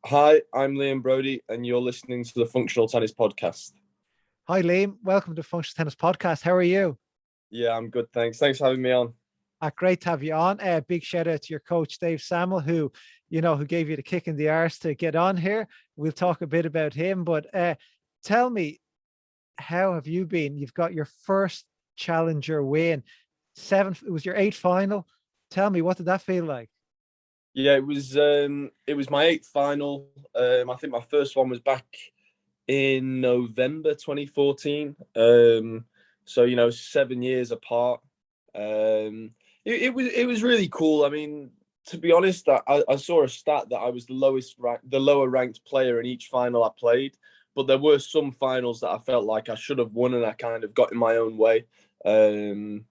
Hi, I'm Liam Broady, and you're listening to the Functional Tennis Podcast. Hi, Liam. Welcome to Functional Tennis Podcast. How are you? Yeah, I'm good, thanks. Thanks for having me on. Great to have you on. Big shout out to your coach, Dave Samuel, who gave you the kick in the arse to get on here. We'll talk a bit about him, but tell me, how have you been? You've got your first challenger win. It was your eighth final. Tell me, what did that feel like? Yeah, it was my eighth final. I think my first one was back in November 2014. So 7 years apart. It was really cool. I mean, to be honest, I saw a stat that I was the lower ranked player in each final I played. But there were some finals that I felt like I should have won, and I kind of got in my own way. And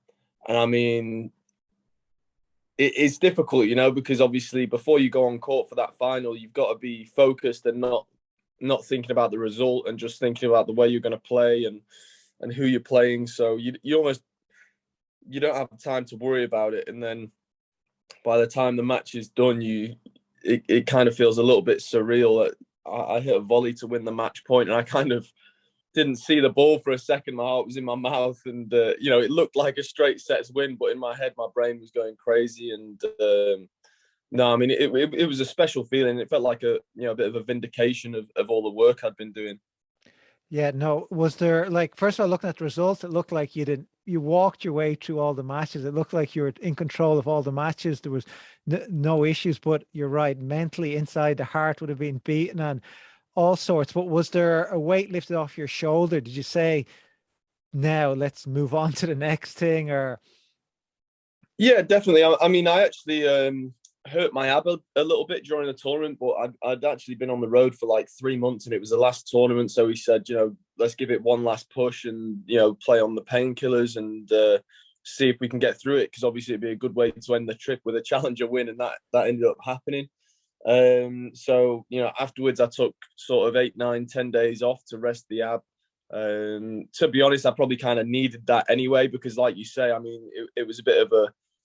I mean, it's difficult, because obviously before you go on court for that final, you've got to be focused and not thinking about the result and just thinking about the way you're going to play and who you're playing. So you don't have time to worry about it. And then by the time the match is done, it kind of feels a little bit surreal. I hit a volley to win the match point, and I kind of didn't see the ball for a second. My heart was in my mouth, and it looked like a straight sets win, but in my head, my brain was going crazy. And no, I mean, it was a special feeling. It felt like a bit of a vindication of all the work I'd been doing. Yeah, no, was there, like, first of all, looking at the results, it looked like you walked your way through all the matches. It looked like you were in control of all the matches. There was no issues, but you're right, mentally inside the heart would have been beaten and all sorts. But was there a weight lifted off your shoulder? Did you say, now let's move on to the next thing? Or Yeah, definitely. I mean, I actually hurt my ab a little bit during the tournament, but I'd actually been on the road for like 3 months, and it was the last tournament. So he said, let's give it one last push and play on the painkillers and see if we can get through it. Because obviously it'd be a good way to end the trip with a challenger win, and that ended up happening. So afterwards I took sort of 8, 9, 10 days off to rest the ab. To be honest, I probably kind of needed that anyway, because like you say, I mean, it was a bit of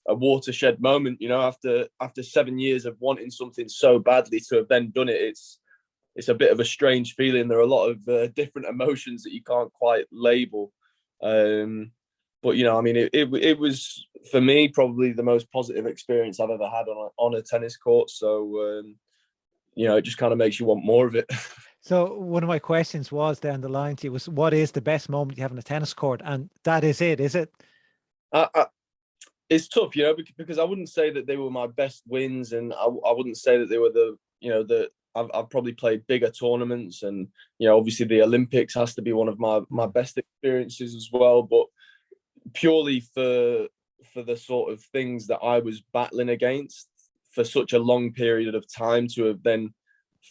a watershed moment, after 7 years of wanting something so badly to have then done it. It's a bit of a strange feeling. There are a lot of different emotions that you can't quite label. But I mean, it was for me probably the most positive experience I've ever had on a tennis court. So it just kind of makes you want more of it. so one of my questions was down the line to you was, what is the best moment you have on a tennis court? And that is it, is it? I, it's tough, because I wouldn't say that they were my best wins, and I wouldn't say that they were I've probably played bigger tournaments, and obviously the Olympics has to be one of my best experiences as well. But purely for the sort of things that I was battling against for such a long period of time, to have then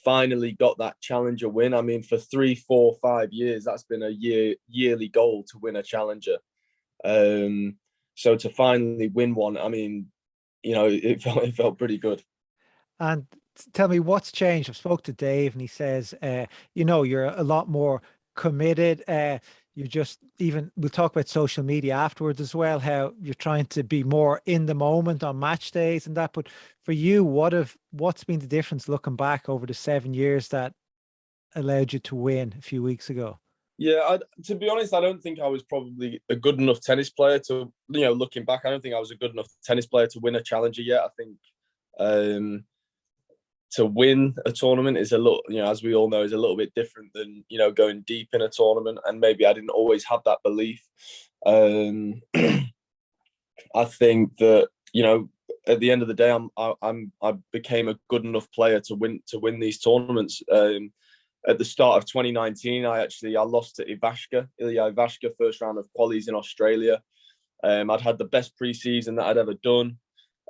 finally got that challenger win. I mean, for 3, 4, 5 years, that's been a yearly goal to win a challenger. So to finally win one, I mean, it felt pretty good. And tell me, what's changed? I've spoke to Dave, and he says, you're a lot more committed. You just, even, we'll talk about social media afterwards as well, how you're trying to be more in the moment on match days and that. But for you, what's been the difference looking back over the 7 years that allowed you to win a few weeks ago? Yeah, to be honest, I don't think I was probably a good enough tennis player to, looking back, I don't think I was a good enough tennis player to win a challenger yet. I think um, to win a tournament is a little, as we all know, is a little bit different than, going deep in a tournament. And maybe I didn't always have that belief. Um, I think that, at the end of the day, I became a good enough player to win these tournaments. At the start of 2019, I lost to Ilya Ivashka, first round of qualies in Australia. I'd had the best preseason that I'd ever done,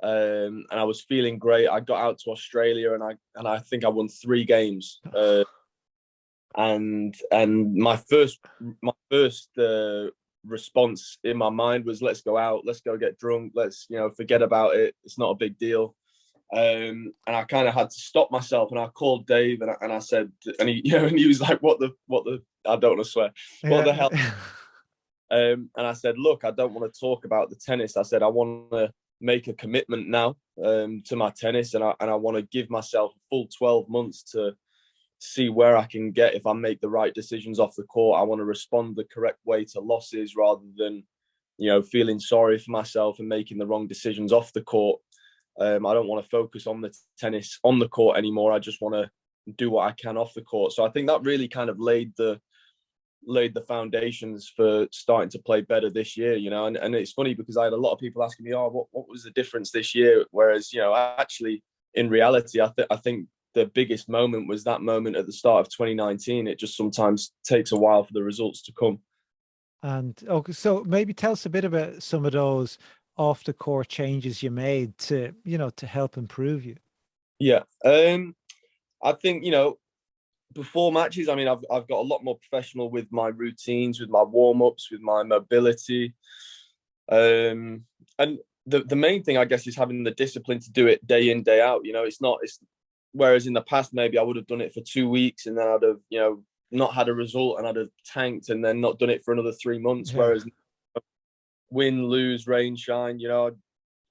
and I was feeling great. I got out to Australia, and I think I won 3 games. And my first response in my mind was, let's go out, let's go get drunk, let's forget about it. It's not a big deal. And I kind of had to stop myself, and I called Dave, and I said, and he was like, what the I don't want to swear, what the hell? Yeah. And I said, look, I don't want to talk about the tennis. I said, I want to make a commitment now to my tennis, and I want to give myself a full 12 months to see where I can get if I make the right decisions off the court. I want to respond the correct way to losses rather than, feeling sorry for myself and making the wrong decisions off the court. I don't want to focus on the tennis on the court anymore. I just want to do what I can off the court. So I think that really kind of laid the foundations for starting to play better this year, and it's funny because I had a lot of people asking me, what was the difference this year? Whereas, actually in reality, I think the biggest moment was that moment at the start of 2019. It just sometimes takes a while for the results to come. And okay, so maybe tell us a bit about some of those off the court changes you made to, to help improve you. Yeah. I think, before matches, I mean, I've got a lot more professional with my routines, with my warm-ups, with my mobility. And the main thing, I guess, is having the discipline to do it day in, day out. Whereas in the past, maybe I would have done it for 2 weeks and then I'd have, not had a result and I'd have tanked and then not done it for another 3 months. Yeah. Whereas win, lose, rain, shine,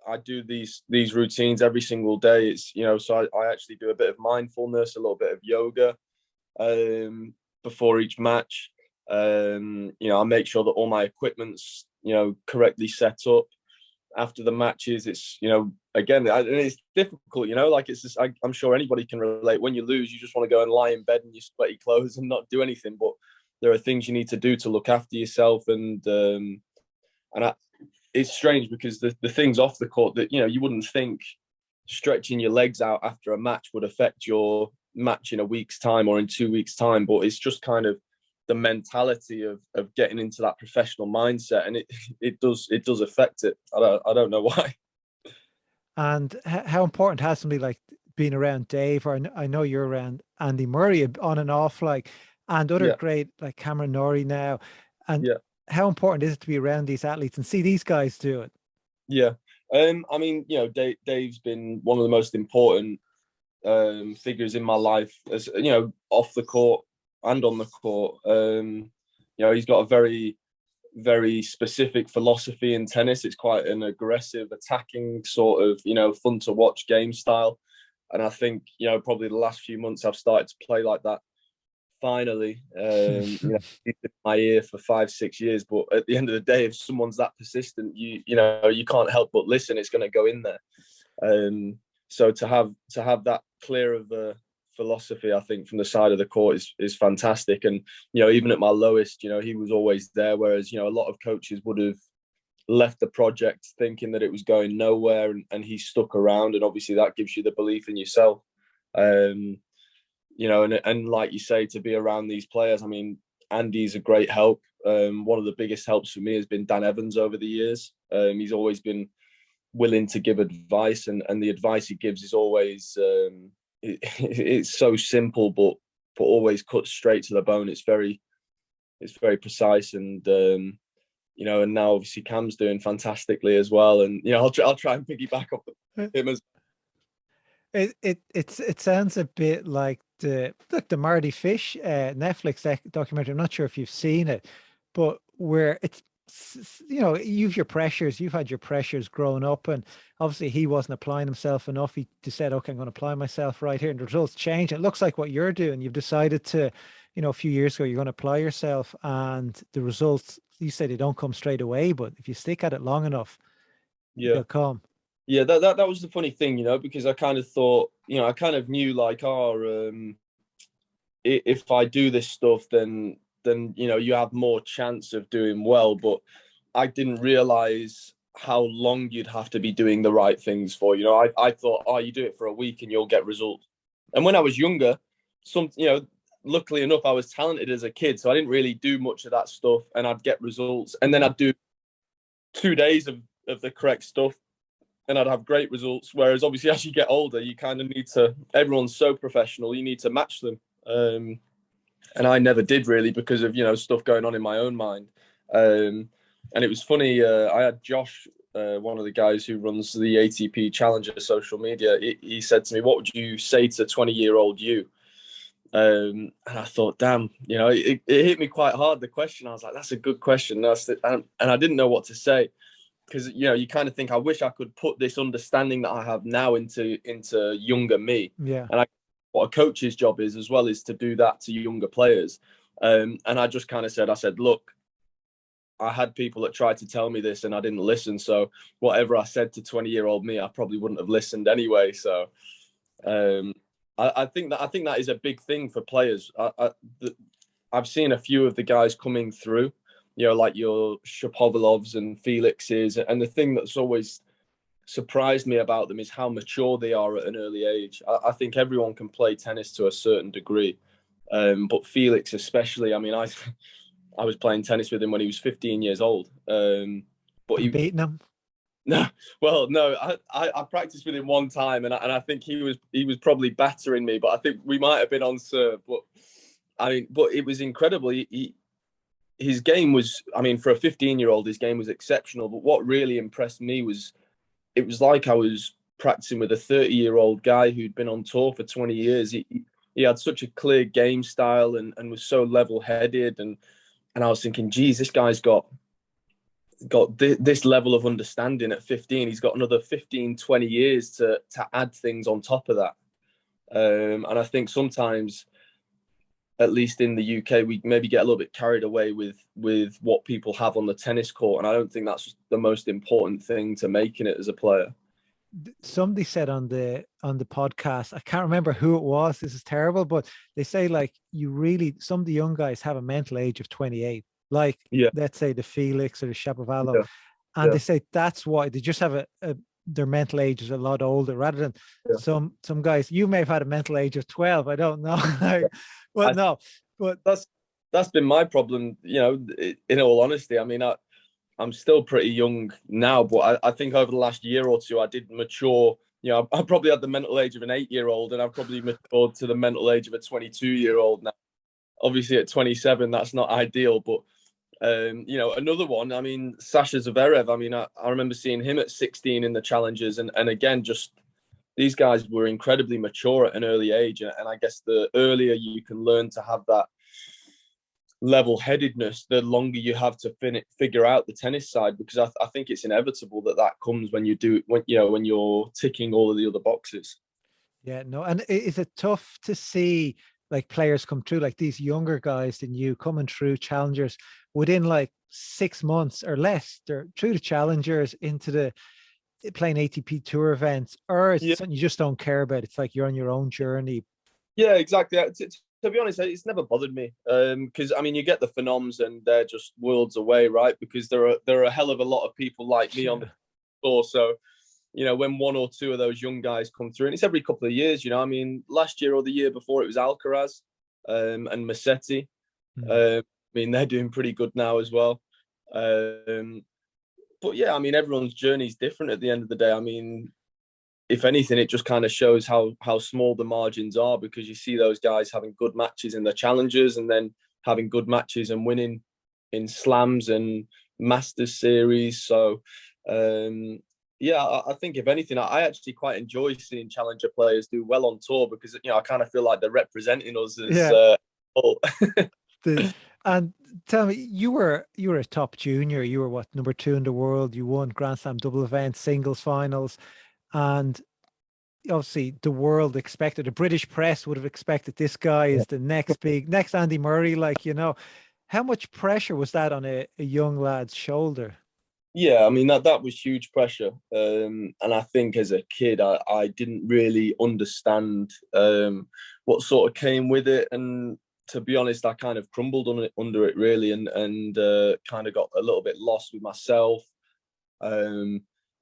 I do these routines every single day. It's, so I actually do a bit of mindfulness, a little bit of yoga before each match. I make sure that all my equipment's, correctly set up. After the matches, it's, again, it's difficult, like it's just, I'm sure anybody can relate. When you lose, you just want to go and lie in bed in your sweaty clothes and not do anything. But there are things you need to do to look after yourself. It's strange because the things off the court that, you wouldn't think stretching your legs out after a match would affect your match in a week's time or in 2 weeks' time. But it's just kind of the mentality of getting into that professional mindset, and it does affect it. I don't know why. And how important has somebody like being around Dave, or I know you're around Andy Murray on and off, and other great like Cameron Norrie now, and how important is it to be around these athletes and see these guys do it? Yeah, I mean, Dave's been one of the most important figures in my life, as off the court and on the court. He's got a very, very specific philosophy in tennis. It's quite an aggressive, attacking sort of, fun to watch game style. And I think, probably the last few months I've started to play like that. Finally, he's been in my ear for 5-6 years. But at the end of the day, if someone's that persistent, you can't help but listen. It's going to go in there. So to have that clear of a philosophy, I think, from the side of the court is fantastic. And even at my lowest, he was always there. Whereas a lot of coaches would have left the project thinking that it was going nowhere, and he stuck around. And obviously that gives you the belief in yourself. And like you say, to be around these players, I mean, Andy's a great help. One of the biggest helps for me has been Dan Evans over the years. He's always been willing to give advice, and the advice he gives is always it's so simple but always cut straight to the bone. It's very precise, and and now obviously Cam's doing fantastically as well, and I'll try and piggyback off him as it sounds a bit like the Marty Fish Netflix documentary. I'm not sure if you've seen it, but where it's, you've had your pressures growing up, and obviously he wasn't applying himself enough. He just said, okay, I'm going to apply myself right here, and the results change. It looks like what you're doing. You've decided to, a few years ago, you're going to apply yourself, and the results, you say they don't come straight away, but if you stick at it long enough, they'll come. Yeah, that was the funny thing, because I kind of thought, I kind of knew like, if I do this stuff, then you have more chance of doing well. But I didn't realize how long you'd have to be doing the right things for. I thought, you do it for a week and you'll get results. And when I was younger, luckily enough, I was talented as a kid, so I didn't really do much of that stuff, and I'd get results. And then I'd do 2 days of the correct stuff, and I'd have great results. Whereas obviously as you get older, you kind of need to, everyone's so professional, you need to match them. And I never did really because of, stuff going on in my own mind. And it was funny, I had Josh, one of the guys who runs the ATP Challenger social media, he said to me, what would you say to 20-year-old you? And I thought, damn, it hit me quite hard, the question. I was like, that's a good question. And I didn't know what to say. because you kind of think, I wish I could put this understanding that I have now into younger me. Yeah. And what a coach's job is as well is to do that to younger players. And I just kind of I said, look, I had people that tried to tell me this and I didn't listen. So whatever I said to 20-year-old me, I probably wouldn't have listened anyway. So I think that is a big thing for players. I've seen a few of the guys coming through, like your Shapovalovs and Felixes. And the thing that's always surprised me about them is how mature they are at an early age. I think everyone can play tennis to a certain degree. But Felix especially, I mean, I was playing tennis with him when he was 15 years old. But And beating him? No, well, no, I practiced with him one time, and I think he was probably battering me, but I think we might have been on serve. But I mean, but it was incredible. His game was, I mean, for a 15-year-old, his game was exceptional. But what really impressed me was it was like I was practicing with a 30-year-old guy who'd been on tour for 20 years. He had such a clear game style and was so level-headed, and I was thinking, geez, this guy's got this level of understanding at 15. He's got another 15, 20 years to add things on top of that. And I think sometimes, at least in the UK, we maybe get a little bit carried away with what people have on the tennis court. And I don't think that's the most important thing to making it as a player. Somebody said on the podcast, I can't remember who it was, this is terrible, but they say like some of the young guys have a mental age of 28, like let's say the Felix or the Shapovalov, and they say that's why they just have their mental age is a lot older, rather than some guys. You may have had a mental age of 12, I don't know. But that's been my problem, in all honesty. I mean, I'm still pretty young now, but I think over the last year or two, I did mature. I probably had the mental age of an 8-year-old, and I've probably matured to the mental age of a 22-year-old now. Obviously, at 27, that's not ideal, but another one. I mean, Sasha Zverev. I mean, I remember seeing him at 16 in the challenges, and again, just these guys were incredibly mature at an early age, and I guess the earlier you can learn to have that level-headedness, the longer you have to figure out the tennis side, because I think it's inevitable that comes when you're ticking all of the other boxes. Yeah, no, and is it tough to see like players come through, like these younger guys than you coming through challengers within like 6 months or less? They're through the challengers into the playing ATP tour events, or is it something you just don't care about? It's like you're on your own journey. Yeah, exactly. To be honest, it's never bothered me, because I mean, you get the phenoms and they're just worlds away, right? Because there are a hell of a lot of people like me on the tour. So, when one or two of those young guys come through, and it's every couple of years, I mean, last year or the year before, it was Alcaraz and Musetti. I mean, they're doing pretty good now as well. But yeah, I mean, everyone's journey is different at the end of the day. I mean, if anything, it just kind of shows how small the margins are, because you see those guys having good matches in the challenges and then having good matches and winning in slams and Masters series. So, I think if anything, I actually quite enjoy seeing challenger players do well on tour, because I kind of feel like they're representing us as And tell me, you were a top junior. You were what, number 2 in the world? You won Grand Slam double events, singles finals. And obviously the world expected, the British press would have expected this guy is the next Andy Murray, how much pressure was that on a young lad's shoulder? Yeah, I mean, that was huge pressure. And I think as a kid, I didn't really understand what sort of came with it. And to be honest, I kind of crumbled under it really, and kind of got a little bit lost with myself.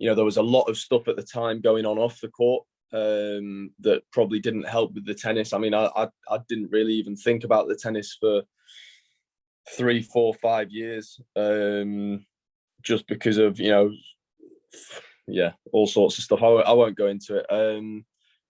There was a lot of stuff at the time going on off the court that probably didn't help with the tennis. I mean, I didn't really even think about the tennis for 3, 4, 5 years, just because of all sorts of stuff. I won't go into it.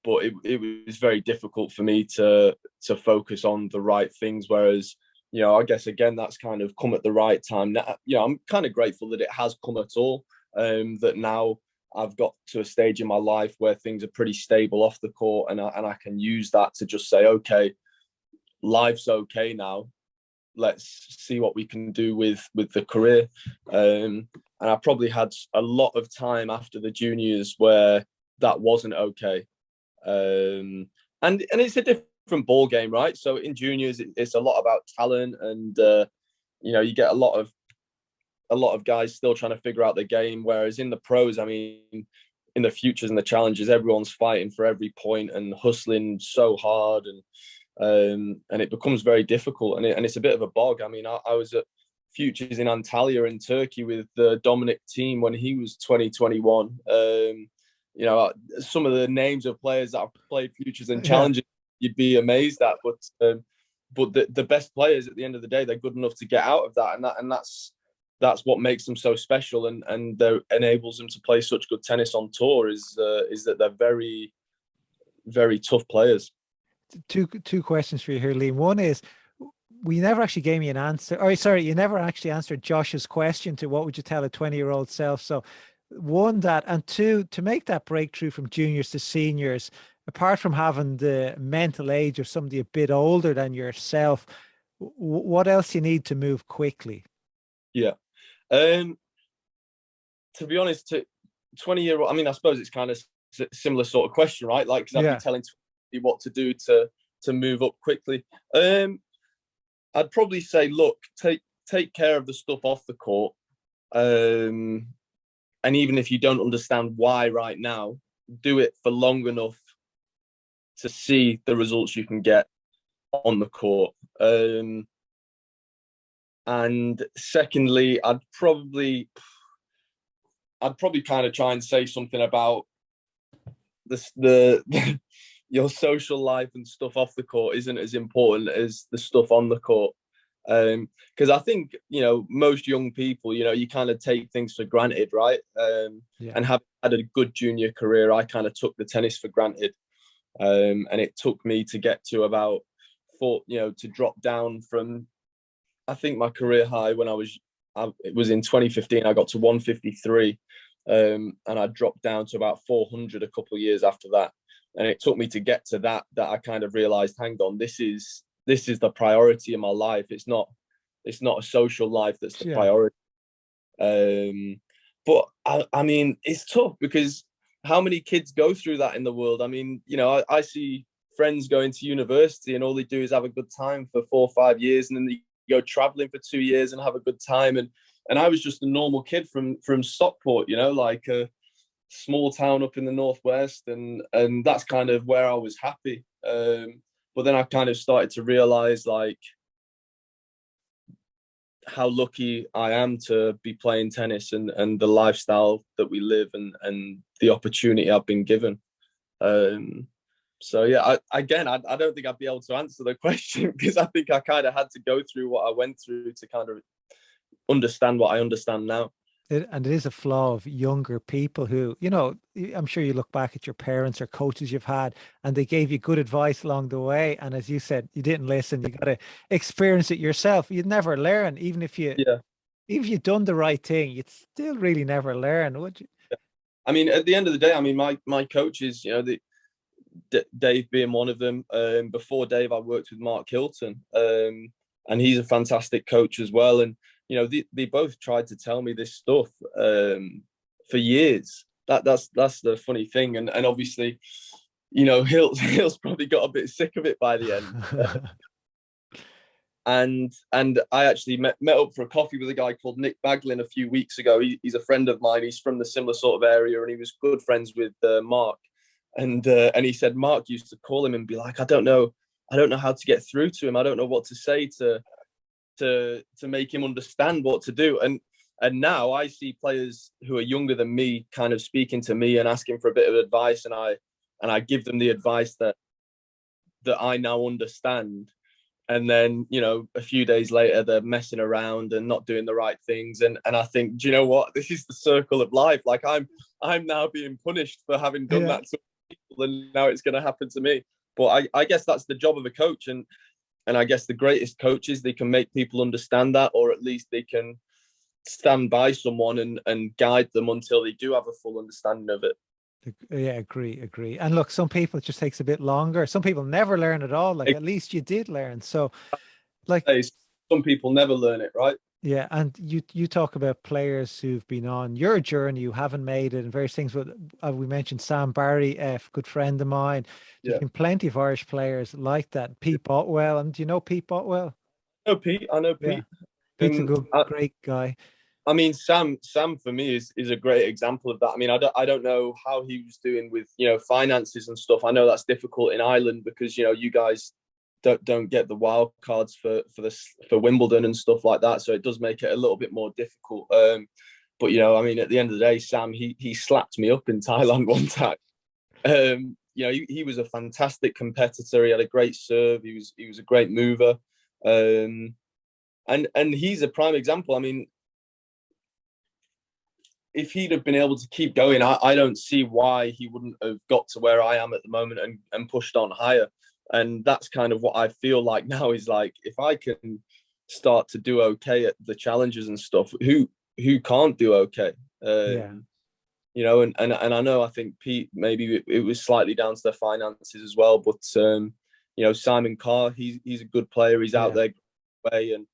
But it was very difficult for me to focus on the right things. Whereas, I guess again, that's kind of come at the right time. Now, I'm kind of grateful that it has come at all. That now I've got to a stage in my life where things are pretty stable off the court, and I can use that to just say, okay, life's okay now. let's see what we can do with the career. And I probably had a lot of time after the juniors where that wasn't okay. And it's a different ball game, right? So in juniors, it's a lot about talent, and you get a lot of guys still trying to figure out the game. Whereas in the pros, I mean, in the futures and the challenges, everyone's fighting for every point and hustling so hard, and it becomes very difficult, and it's a bit of a bog. I mean, I was at futures in Antalya in Turkey with the Dominic team when he was 2021. Some of the names of players that have played futures and challenges, you'd be amazed at, but the best players at the end of the day, they're good enough to get out of that, and that's what makes them so special, and enables them to play such good tennis on tour is that they're very, very tough players. Two questions for you here, Liam. One is, we never actually gave me an answer. Or sorry, you never actually answered Josh's question to what would you tell a 20-year-old self. So one, that, and two, to make that breakthrough from juniors to seniors, apart from having the mental age of somebody a bit older than yourself, what else you need to move quickly? Yeah. To be honest, to 20-year-old, I mean, I suppose it's kind of similar sort of question, right? Like, because I'd be telling you what to do to move up quickly. I'd probably say, look, take care of the stuff off the court. And even if you don't understand why right now, do it for long enough to see the results you can get on the court. And secondly, I'd probably kind of try and say something about the your social life and stuff off the court isn't as important as the stuff on the court. Because I think, most young people, you kind of take things for granted, right? And having had a good junior career, I kind of took the tennis for granted. And it took me to get to about to drop down from, I think my career high when it was in 2015, I got to 153. And I dropped down to about 400 a couple of years after that. And it took me to get to that I kind of realized, hang on, this is the priority in my life. It's not a social life that's the priority. But I mean, it's tough because how many kids go through that in the world? I mean, I see friends going to university and all they do is have a good time for 4 or 5 years, and then they go traveling for 2 years and have a good time. And I was just a normal kid from Stockport, like a small town up in the northwest, and that's kind of where I was happy. But then I kind of started to realize, like, how lucky I am to be playing tennis and the lifestyle that we live and the opportunity I've been given. So yeah, I don't think I'd be able to answer the question because I think I kind of had to go through what I went through to kind of understand what I understand now. And it is a flaw of younger people who, I'm sure you look back at your parents or coaches you've had, and they gave you good advice along the way. And as you said, you didn't listen. You got to experience it yourself. You'd never learn, even if you'd done the right thing, you'd still really never learn, would you? I mean, at the end of the day, I mean, my coaches, Dave being one of them. Before Dave, I worked with Mark Hilton, and he's a fantastic coach as well. And they both tried to tell me this stuff for years. That's the funny thing, and obviously, Hill's probably got a bit sick of it by the end. And I actually met up for a coffee with a guy called Nick Baglin a few weeks ago. He's a friend of mine. He's from the similar sort of area, and he was good friends with Mark. And he said Mark used to call him and be like, I don't know how to get through to him. I don't know what to say to make him understand what to do. And now I see players who are younger than me kind of speaking to me and asking for a bit of advice, and I give them the advice that I now understand. And then, a few days later, they're messing around and not doing the right things. And I think, do you know what? This is the circle of life. Like I'm now being punished for having done that to people, and now it's going to happen to me. But I guess that's the job of a coach. And I guess the greatest coaches, they can make people understand that, or at least they can stand by someone and guide them until they do have a full understanding of it. Yeah, agree. And look, some people it just takes a bit longer. Some people never learn at all. Like, at least you did learn. So, like, some people never learn it, right? Yeah, and you talk about players who've been on your journey who haven't made it and various things. But we mentioned Sam Barry, a good friend of mine. There's Yeah. been plenty of Irish players like that. Pete Botwell, and do you know Pete Botwell? I know Yeah, Pete. Pete's a And good, great guy. I mean, Sam for me is a great example of that. I mean, I don't know how he was doing with, finances and stuff. I know that's difficult in Ireland because, you guys don't get the wild cards for Wimbledon and stuff like that. So it does make it a little bit more difficult. But I mean, at the end of the day, Sam, he slapped me up in Thailand one time. He was a fantastic competitor. He had a great serve. He was a great mover. And he's a prime example. I mean, if he'd have been able to keep going, I don't see why he wouldn't have got to where I am at the moment and pushed on higher. And that's kind of what I feel like now is like, if I can start to do okay at the challenges and stuff, who can't do okay? Yeah, And I know, I think Pete, maybe it was slightly down to their finances as well, but Simon Carr, he's a good player. He's out yeah, there way, and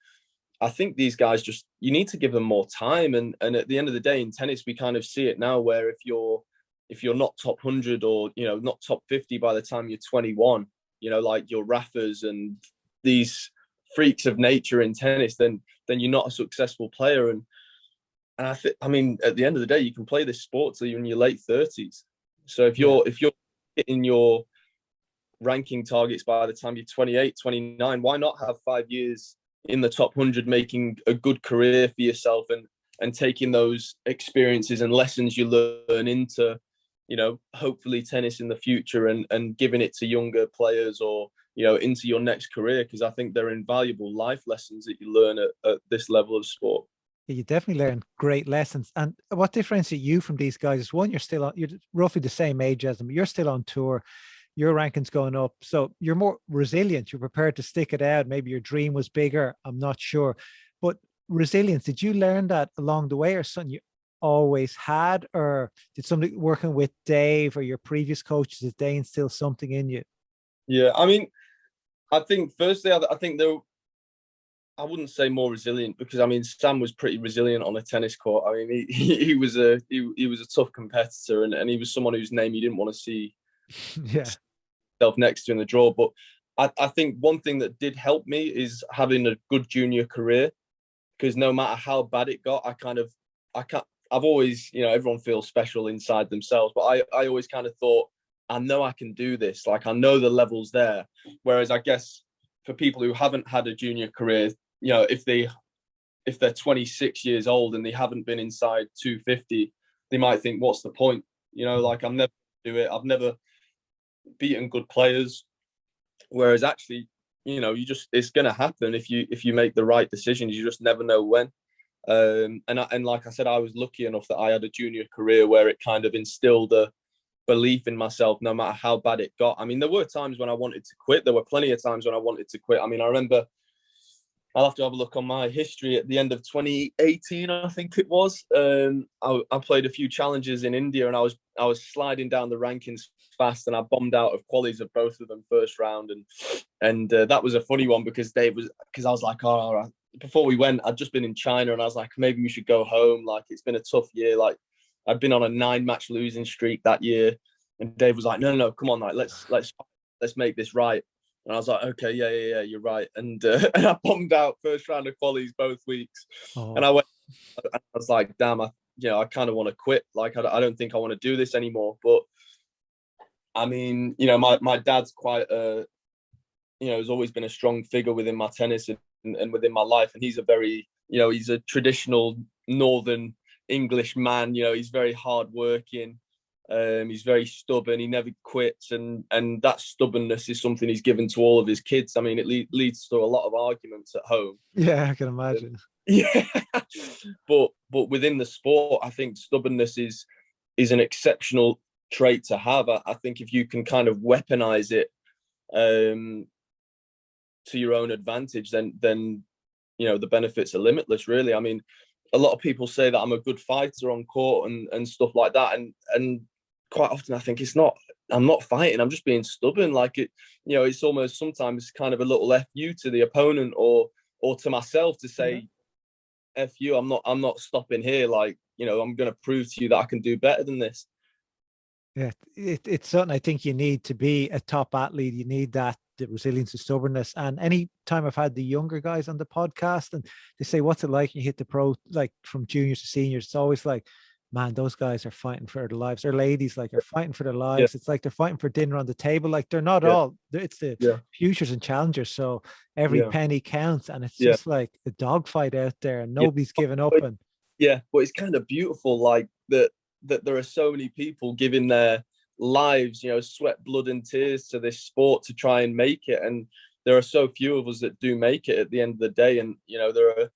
I think these guys you need to give them more time. And at the end of the day, in tennis, we kind of see it now where if you're not top 100 or, not top 50 by the time you're 21, like your Raffas and these freaks of nature in tennis, then you're not a successful player. And I mean, at the end of the day, you can play this sport till you're in your late 30s. So yeah. if you're hitting your ranking targets by the time you're 28, 29, why not have 5 years in the top 100, making a good career for yourself and taking those experiences and lessons you learn into, hopefully tennis in the future and giving it to younger players or, into your next career. Because I think they're invaluable life lessons that you learn at this level of sport. You definitely learn great lessons. And what differentiates you from these guys is one, you're roughly the same age as them. You're still on tour. Your ranking's going up. So you're more resilient. You're prepared to stick it out. Maybe your dream was bigger. I'm not sure. But resilience, did you learn that along the way or something you always had? Or did somebody working with Dave or your previous coaches, did they instill something in you? Yeah, I mean, I think firstly, I think I wouldn't say more resilient because I mean Sam was pretty resilient on a tennis court. I mean he was a tough competitor and he was someone whose name you didn't want to see Yeah. yourself next to in the draw. But I think one thing that did help me is having a good junior career, because no matter how bad it got, I've always, everyone feels special inside themselves, but I always kind of thought, I know I can do this. Like I know the levels there. Whereas I guess for people who haven't had a junior career, if they're 26 years old and they haven't been inside 250, they might think, what's the point? Like I'm never do it. I've never beaten good players. Whereas actually, it's going to happen if you make the right decisions. You just never know when. And like I said, I was lucky enough that I had a junior career where it kind of instilled a belief in myself, no matter how bad it got. I mean, there were times when I wanted to quit. There were plenty of times when I wanted to quit. I mean, I remember, I'll have to have a look on my history at the end of 2018, I think it was. I played a few challenges in India and I was sliding down the rankings fast and I bombed out of qualies of both of them first round. And that was a funny one because I was like, oh, all right. Before we went, I'd just been in China and I was like, maybe we should go home. Like, it's been a tough year. Like, I'd been on a 9-match losing streak that year. And Dave was like, no, come on, like, let's make this right. And I was like, okay, yeah, you're right. And and I bombed out first round of qualies both weeks. And Oh, I was like, damn, I kind of want to quit. Like, I don't think I want to do this anymore. But I mean, my dad's quite has always been a strong figure within my tennis and within my life. And he's a very, he's a traditional Northern English man. He's very hardworking. He's very stubborn. He never quits, and that stubbornness is something he's given to all of his kids. I mean, it leads to a lot of arguments at home. yeah, I can imagine. Yeah, but within the sport, I think stubbornness is an exceptional trait to have. I think if you can kind of weaponize it to your own advantage, then the benefits are limitless. Really, I mean, a lot of people say that I'm a good fighter on court and stuff like that, and quite often I think it's not. I'm not fighting. I'm just being stubborn. Like it's almost sometimes kind of a little fu to the opponent or or to myself to Yeah. say, F you, I'm not stopping here. Like, you know, I'm going to prove to you that I can do better than this. Yeah, it's something I think you need to be a top athlete. You need that the resilience and stubbornness. And any time I've had the younger guys on the podcast and they say, what's it like when you hit the pro, like from juniors to seniors? It's always like, man, those guys are fighting for their lives. Or ladies like are fighting for their Yeah, lives. It's like they're fighting for dinner on the table. Like they're not yeah, all, it's the yeah, futures and challengers. So every yeah, penny counts. And it's yeah, just like a dogfight out there and yeah. nobody's giving up. And Yeah, but it's kind of beautiful, like that there are so many people giving their lives, you know, sweat, blood, and tears to this sport to try and make it. And there are so few of us that do make it at the end of the day. And you know, there are,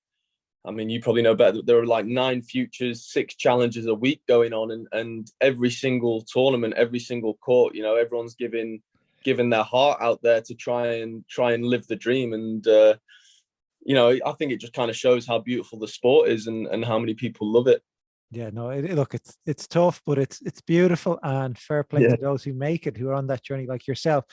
I mean, you probably know better. There are like 9 futures, 6 challenges a week going on, and every single tournament, every single court, you know, everyone's giving their heart out there to try and live the dream. And you know, I think it just kind of shows how beautiful the sport is and how many people love it. yeah, no, look, it's tough, but it's beautiful and fair play Yeah. to those who make it, who are on that journey like yourself.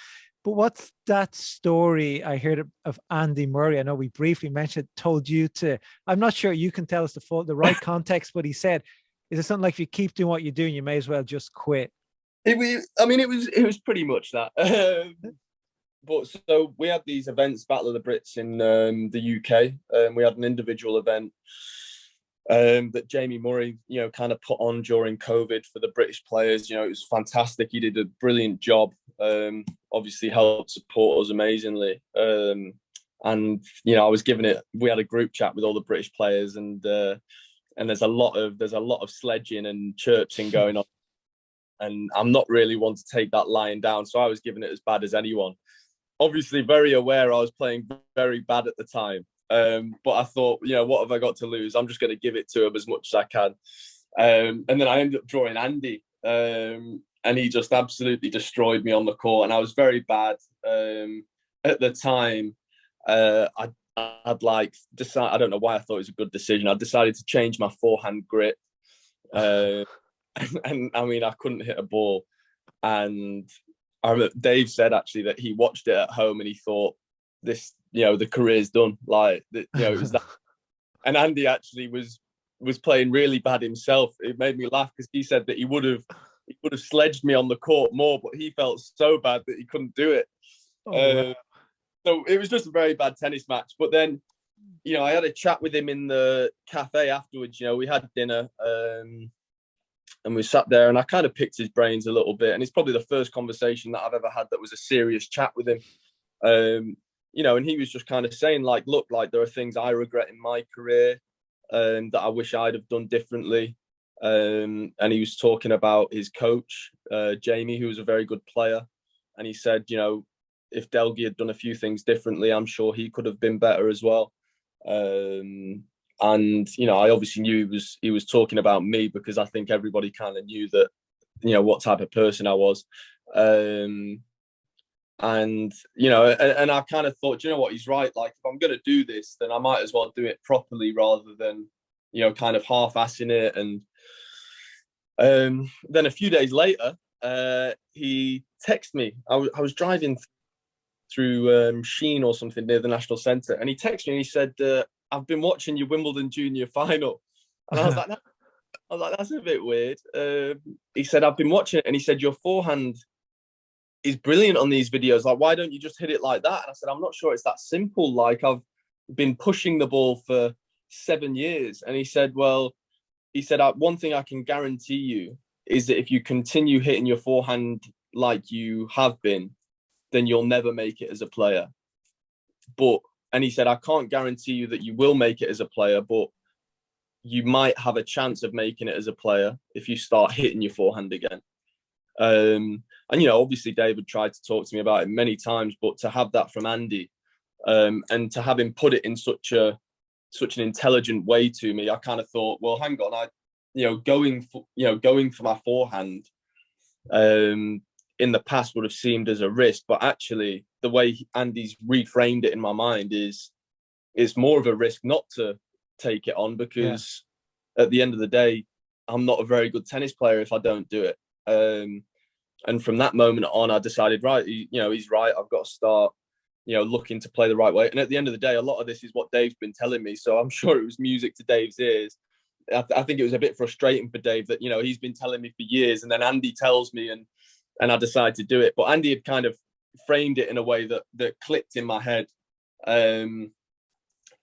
But what's that story I heard of Andy Murray? I know we briefly mentioned, told you to, I'm not sure you can tell us the right context, but he said, is it something like if you keep doing what you're doing, you may as well just quit? I mean, it was pretty much that. But so we had these events, Battle of the Brits in the UK. We had an individual event that Jamie Murray, you know, kind of put on during COVID for the British players. You know, it was fantastic. He did a brilliant job. Obviously, helped support us amazingly. And you know, I was giving it. We had a group chat with all the British players, and there's a lot of sledging and chirping going on. And I'm not really one to take that lying down, so I was giving it as bad as anyone. Obviously, very aware I was playing very bad at the time. But I thought, you know, what have I got to lose? I'm just going to give it to him as much as I can. And then I ended up drawing Andy, and he just absolutely destroyed me on the court. And I was very bad at the time. I'd like decide. I don't know why I thought it was a good decision. I decided to change my forehand grip, and I mean I couldn't hit a ball. And I remember Dave said actually that he watched it at home and he thought this, you know, the career's done. Like, you know, it was that. And Andy actually was playing really bad himself. It made me laugh because he said that he would have sledged me on the court more, but he felt so bad that he couldn't do it. Oh, wow. So it was just a very bad tennis match. But then, you know, I had a chat with him in the cafe afterwards. You know, we had dinner. And we sat there and I kind of picked his brains a little bit. And it's probably the first conversation that I've ever had that was a serious chat with him. You know, and he was just kind of saying, like, look, like there are things I regret in my career that I wish I'd have done differently. And he was talking about his coach, Jamie, who was a very good player. And he said, you know, if Delgy had done a few things differently, I'm sure he could have been better as well. And you know, I obviously knew he was talking about me because I think everybody kind of knew that, you know, what type of person I was. And you know, and I kind of thought, you know what, he's right. Like, if I'm going to do this, then I might as well do it properly rather than, you know, kind of half-assing it. And then a few days later, he texted me. I was driving through Sheen or something near the National Centre, and he texted me and he said, I've been watching your Wimbledon Junior final. And I was like, that's a bit weird. He said, I've been watching it, and he said, your forehand is brilliant on these videos. Like, why don't you just hit it like that? And I said, I'm not sure it's that simple. Like, I've been pushing the ball for 7 years. And he said, well, one thing I can guarantee you is that if you continue hitting your forehand like you have been, then you'll never make it as a player. And he said, I can't guarantee you that you will make it as a player, but you might have a chance of making it as a player if you start hitting your forehand again. And, you know, obviously David tried to talk to me about it many times, but to have that from Andy, and to have him put it in such an intelligent way to me, I kind of thought, well, hang on, going for my forehand, in the past would have seemed as a risk, but actually the way Andy's reframed it in my mind is it's more of a risk not to take it on, because at the end of the day, I'm not a very good tennis player if I don't do it. And from that moment on, I decided, right, you know, he's right. I've got to start looking to play the right way. And at the end of the day, a lot of this is what Dave's been telling me. So I'm sure it was music to Dave's ears. I think it was a bit frustrating for Dave that, he's been telling me for years, and then Andy tells me and I decide to do it. But Andy had kind of framed it in a way that clicked in my head. And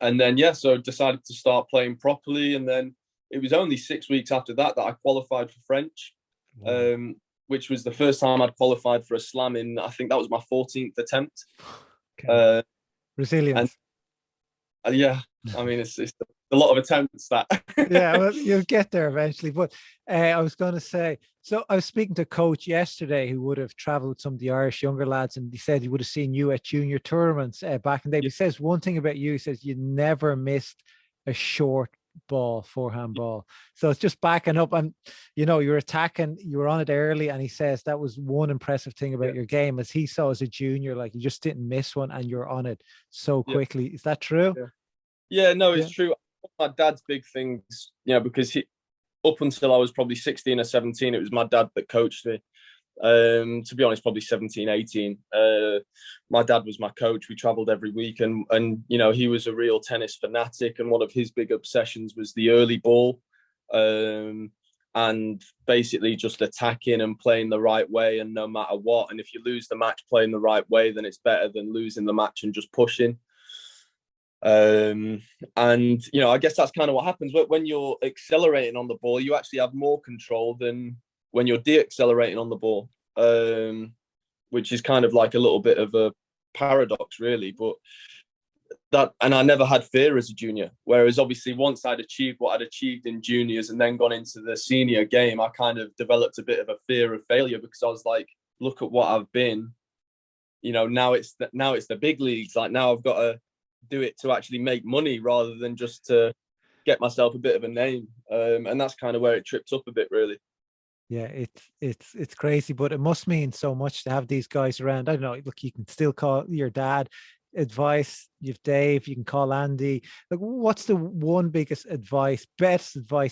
then, so decided to start playing properly. And then it was only 6 weeks after that I qualified for French, which was the first time I'd qualified for a slam in, I think that was my 14th attempt. Okay. Resilience. And I mean, it's a lot of attempts that. Yeah, well, you'll get there eventually. But I was going to say, so I was speaking to a coach yesterday who would have traveled with some of the Irish younger lads, and he said he would have seen you at junior tournaments back in the day. He says one thing about you, he says you never missed a short ball, forehand ball. So it's just backing up, and you're attacking, you were on it early, and he says that was one impressive thing about your game, as he saw as a junior, like you just didn't miss one and you're on it so quickly. Is that true? No, it's true. My dad's big things, because up until I was probably 16 or 17, it was my dad that coached me. To be honest, probably 17, 18. My dad was my coach. We traveled every week, and he was a real tennis fanatic, and one of his big obsessions was the early ball, and basically just attacking and playing the right way, and no matter what. And if you lose the match playing the right way, then it's better than losing the match and just pushing. And I guess that's kind of what happens when you're accelerating on the ball. You actually have more control than when you're de-accelerating on the ball, which is kind of like a little bit of a paradox, really. But and I never had fear as a junior. Whereas obviously once I'd achieved what I'd achieved in juniors and then gone into the senior game, I kind of developed a bit of a fear of failure, because I was like, look at what I've been. Now it's the big leagues. Like, now I've got to do it to actually make money rather than just to get myself a bit of a name. And that's kind of where it tripped up a bit, really. Yeah, it's crazy, but it must mean so much to have these guys around. I don't know, look, you can still call your dad, advice, you've Dave, you can call Andy. Like, what's the one best advice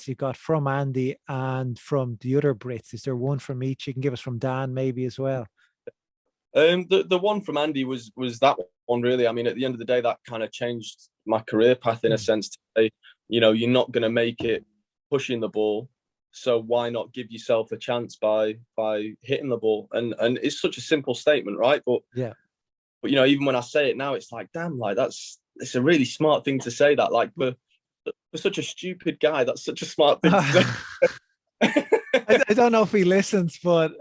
you got from Andy and from the other Brits? Is there one from each you can give us, from Dan maybe as well? The one from Andy was that one, really. I mean, at the end of the day, that kind of changed my career path in a sense. To say, you're not going to make it pushing the ball, so why not give yourself a chance by hitting the ball? And it's such a simple statement, right? But even when I say it now, it's like, damn, like it's a really smart thing to say. That, like, for such a stupid guy, that's such a smart thing to say. I don't know if he listens, but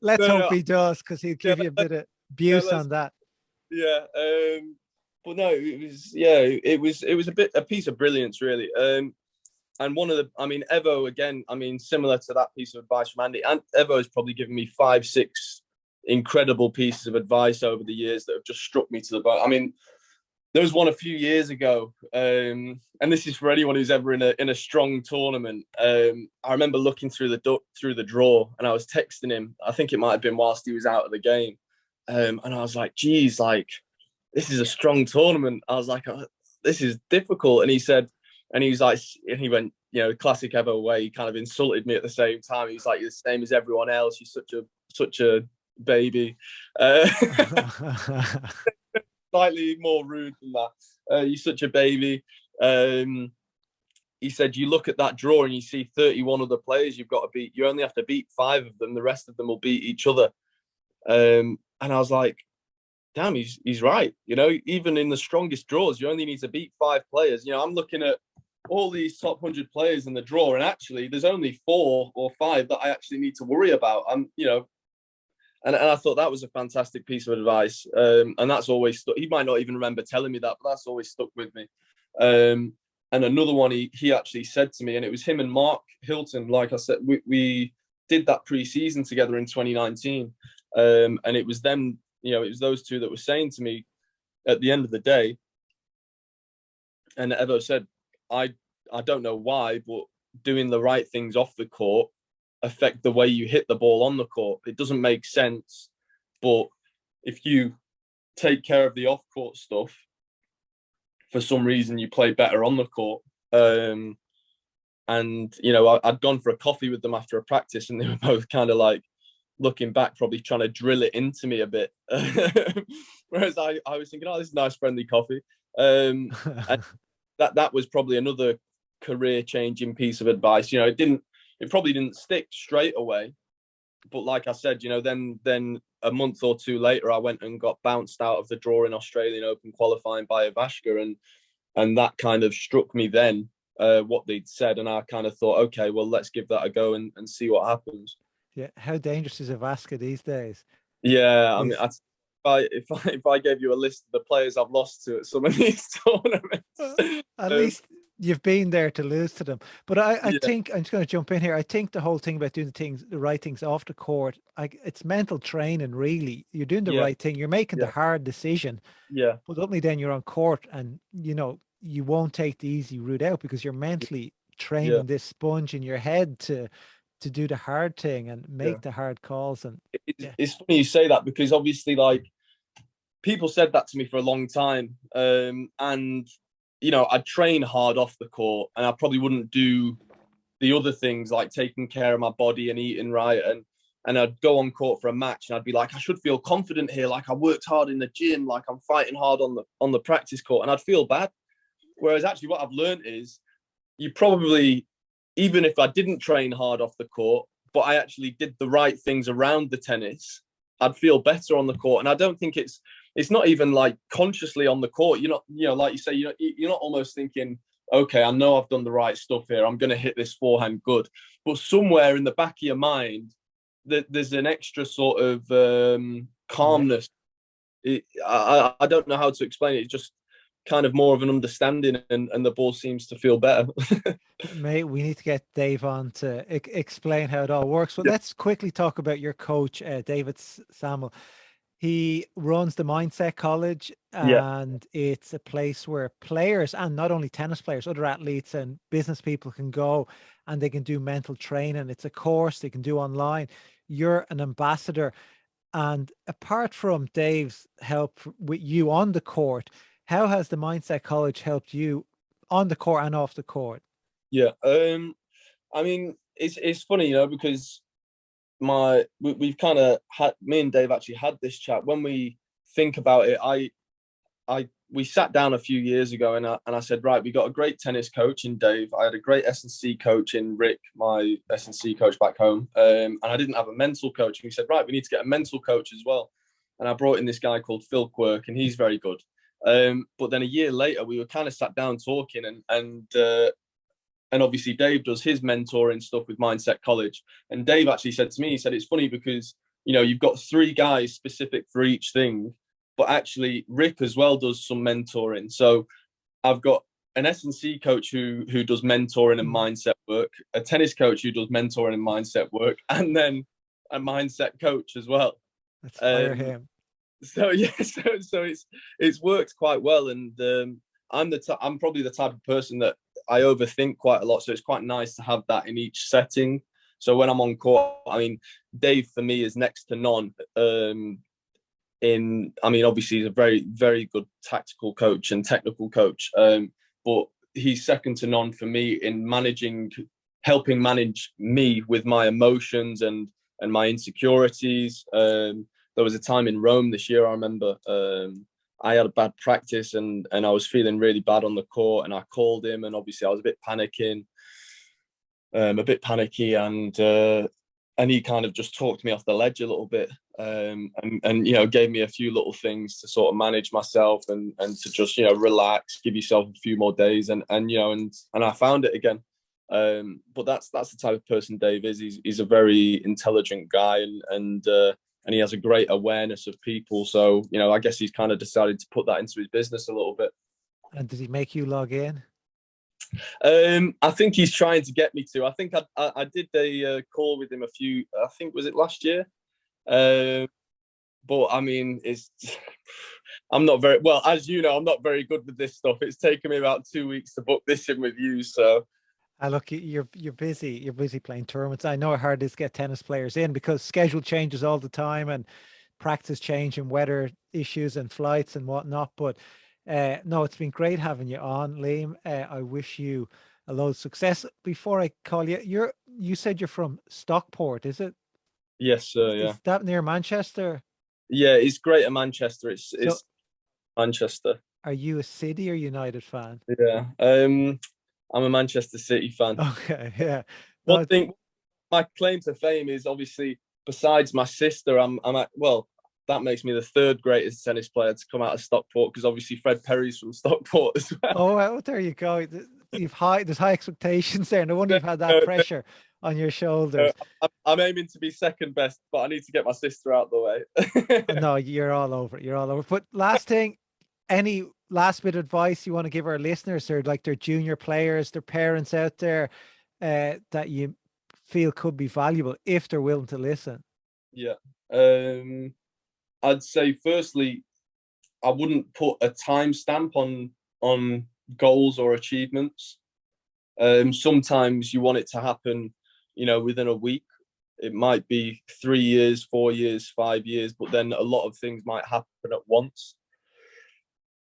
let's hope he does, because he'll give you a bit of abuse on that. But no, it was a piece of brilliance, really. And one of the, I mean, Evo, again, I mean, similar to that piece of advice from Andy, and Evo has probably given me 5-6 incredible pieces of advice over the years that have just struck me to the bone. I mean, there was one a few years ago, and this is for anyone who's ever in a strong tournament. I remember looking through the draw, and I was texting him. I think it might have been whilst he was out of the game, and I was like, "Geez, like, this is a strong tournament." I was like, oh, "This is difficult," and he said, and he was like, and he went, classic Evo way. He kind of insulted me at the same time. He was like, "You're the same as everyone else. You're such a baby." Slightly more rude than that. You're such a baby. He said, you look at that draw and you see 31 other players you've got to beat. You only have to beat 5 of them. The rest of them will beat each other. And I was like, damn, he's right. Even in the strongest draws, you only need to beat 5 players. I'm looking at all these top 100 players in the draw, and actually there's only 4 or 5 that I actually need to worry about. And I thought that was a fantastic piece of advice. And that's always stuck. He might not even remember telling me that, but that's always stuck with me. And another one he actually said to me, and it was him and Mark Hilton. Like I said, we did that pre-season together in 2019. And it was them, it was those two that were saying to me at the end of the day, and Evo said, I don't know why, but doing the right things off the court affect the way you hit the ball on the court. It doesn't make sense, but if you take care of the off-court stuff, for some reason you play better on the court. And I'd gone for a coffee with them after a practice, and they were both kind of like, looking back, probably trying to drill it into me a bit. Whereas I was thinking, oh, this is nice, friendly coffee. And that was probably another career changing piece of advice. You know, it probably didn't stick straight away, but like I said, you know, then a month or two later, I went and got bounced out of the draw in Australian Open qualifying by Ivashka, and that kind of struck me then, what they'd said, and I kind of thought, okay, well, let's give that a go and see what happens. Yeah, how dangerous is Avaska these days? Yeah, I mean, Is if I gave you a list of the players I've lost to at some of these tournaments, at least you've been there to lose to them. But I yeah, think I'm just going to jump in here. I think the whole thing about doing the right things off the court, it's mental training. Really, you're doing the yeah, right thing. You're making the yeah, hard decision, yeah, but ultimately then you're on court, and you won't take the easy route out because you're mentally yeah, training this sponge in your head to do the hard thing and yeah. make the hard calls. And yeah, It's funny you say that because obviously, like, people said that to me for a long time, and you know, I'd train hard off the court, and I probably wouldn't do the other things like taking care of my body and eating right, and I'd go on court for a match, and I'd be like, I should feel confident here, like I worked hard in the gym, like I'm fighting hard on the practice court, and I'd feel bad. Whereas actually, what I've learned is you probably, even if I didn't train hard off the court, but I actually did the right things around the tennis, I'd feel better on the court. And I don't think it's not even like consciously on the court. You're not, you know, like you say, you're not almost thinking, okay, I know I've done the right stuff here. I'm going to hit this forehand good. But somewhere in the back of your mind, there's an extra sort of yeah. calmness. I don't know how to explain it. It's just kind of more of an understanding, and the ball seems to feel better. Mate, we need to get Dave on to explain how it all works. But Yeah. let's quickly talk about your coach, David Samuel. He runs the Mindset College, Yeah. and it's a place where players, and not only tennis players, other athletes and business people can go and they can do mental training. It's a course they can do online. You're an ambassador. And apart from Dave's help with you on the court, how has the Mindset College helped you on the court and off the court? Yeah. I mean, it's funny, you know, because we've kind of had, me and Dave actually had this chat when we think about it. We sat down a few years ago, and I said, right, we got a great tennis coach in Dave. I had a great S&C coach in Rick, my S&C coach back home, and I didn't have a mental coach. And we said, right, we need to get a mental coach as well. And I brought in this guy called Phil Quirk, and he's very good. But then a year later, we were kind of sat down talking, and obviously Dave does his mentoring stuff with Mindset College. And Dave actually said to me, he said, it's funny because, you know, you've got three guys specific for each thing, but actually Rick as well does some mentoring. So I've got an S&C coach who does mentoring and mindset work, a tennis coach who does mentoring and mindset work, and then a mindset coach as well. Let's fire Um, him. so yeah, so it's worked quite well, and I'm probably the type of person that I overthink quite a lot. So it's quite nice to have that in each setting. So when I'm on court, I mean, Dave for me is next to none. I mean, obviously he's a very, very good tactical coach and technical coach. But he's second to none for me in helping manage me with my emotions and my insecurities. There was a time in Rome this year, I remember, I had a bad practice and I was feeling really bad on the court, and I called him, and obviously I was a bit panicky, and he kind of just talked me off the ledge a little bit, and you know, gave me a few little things to sort of manage myself and to just, you know, relax, give yourself a few more days, and you know, and I found it again. But that's the type of person Dave is. He's a very intelligent guy, and he has a great awareness of people. So, you know, I guess he's kind of decided to put that into his business a little bit. And did he make you log in? I think he's trying to get me to. I think I did a call with him I think, was it last year? But I mean, I'm not very well, as you know, I'm not very good with this stuff. It's taken me about 2 weeks to book this in with you. So Look, you're busy. You're busy playing tournaments. I know how hard it is to get tennis players in because schedule changes all the time and practice change and weather issues and flights and whatnot. But no, it's been great having you on, Liam. I wish you a lot of success. Before I call you, you said you're from Stockport, is it? Yes, sir. Yeah, Is that near Manchester? yeah. It's Greater Manchester. So It's Manchester. are you a City or United fan? Yeah. I'm a Manchester City fan. Okay, yeah. One No, thing, my claim to fame is obviously besides my sister, well, that makes me the third greatest tennis player to come out of Stockport because obviously Fred Perry's from Stockport as well. oh, well, there you go. There's high expectations there. No wonder you've had that pressure on your shoulders. I'm aiming to be second best, but I need to get my sister out the way. No, you're all over it. You're all over it. But last thing, any last bit of advice you want to give our listeners or like their junior players, their parents out there, that you feel could be valuable if they're willing to listen? Yeah. I'd say firstly, I wouldn't put a timestamp on goals or achievements. Sometimes you want it to happen, within a week. It might be 3 years, 4 years, 5 years, but then a lot of things might happen at once.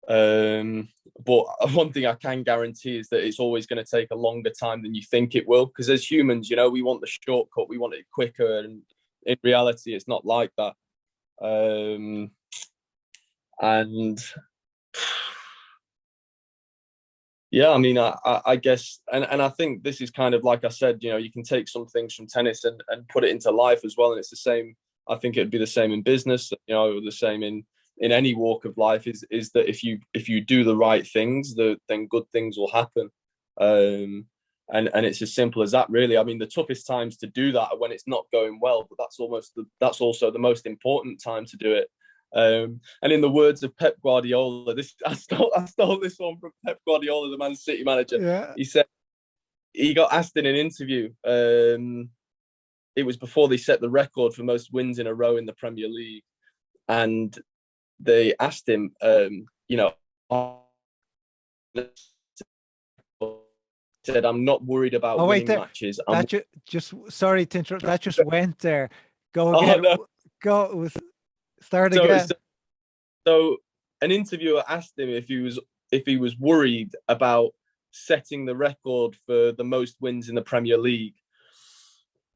But one thing I can guarantee is that it's always going to take a longer time than you think it will. Because as humans, we want the shortcut, we want it quicker, and in reality, it's not like that. And yeah, I mean, I guess, and I think this is kind of like I said, you can take some things from tennis and put it into life as well. And it's the same. I think it'd be the same in business, the same in any walk of life. Is that if you do the right things, then good things will happen. And it's as simple as that, really. I mean, the toughest times to do that are when it's not going well, but that's also the most important time to do it. And in the words of Pep Guardiola, I stole this one from Pep Guardiola, the Man City manager. Yeah. He said he got asked in an interview. It was before they set the record for most wins in a row in the Premier League, and they asked him, said, "I'm not worried about Oh, wait winning there. matches." That just sorry to interrupt. That just went there. Go Oh again. no! Go with start So, again. so So an interviewer asked him if he was worried about setting the record for the most wins in the Premier League,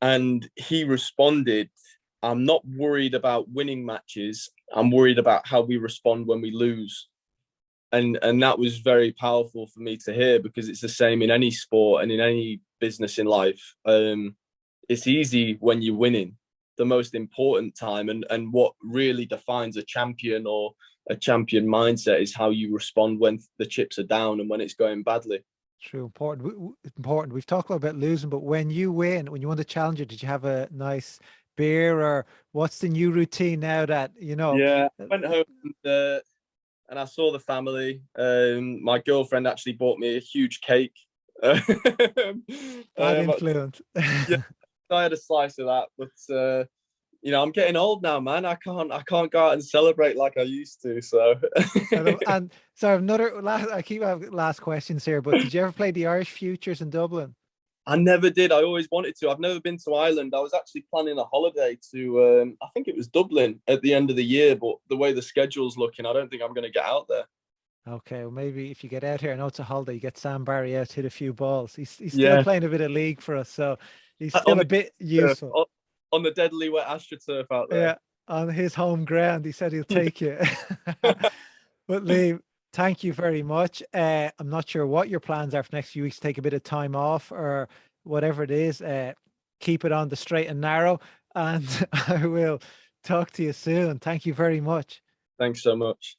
and he responded, "I'm not worried about winning matches. I'm worried about how we respond when we lose." And that was very powerful for me to hear because it's the same in any sport and in any business in life. It's easy when you're winning. The most important time and what really defines a champion or a champion mindset is how you respond when the chips are down and when it's going badly. True, important. Important. We've talked a lot about losing, but when you win, when you won the challenger, did you have a nice beer or what's the new routine now that Yeah, I went home and I saw the family. My girlfriend actually bought me a huge cake. bad um, influence? yeah, I had a slice of that, but I'm getting old now, man. I can't go out and celebrate like I used to. So And so another last. I keep having last questions here, but did you ever play the Irish Futures in Dublin? I never did. I always wanted to. I've never been to Ireland. I was actually planning a holiday to, I think it was Dublin at the end of the year, but the way the schedule's looking, I don't think I'm going to get out there. Okay, well maybe if you get out here, I know it's a holiday, you get Sam Barry out, hit a few balls. He's still Yeah, playing a bit of league for us, so he's on still a the bit turf, useful. on the deadly wet AstroTurf out Yeah, there. on his home ground, he said he'll take you. But Liam, thank you very much. I'm not sure what your plans are for the next few weeks. Take a bit of time off or whatever it is. Keep it on the straight and narrow, and I will talk to you soon. Thank you very much. Thanks so much.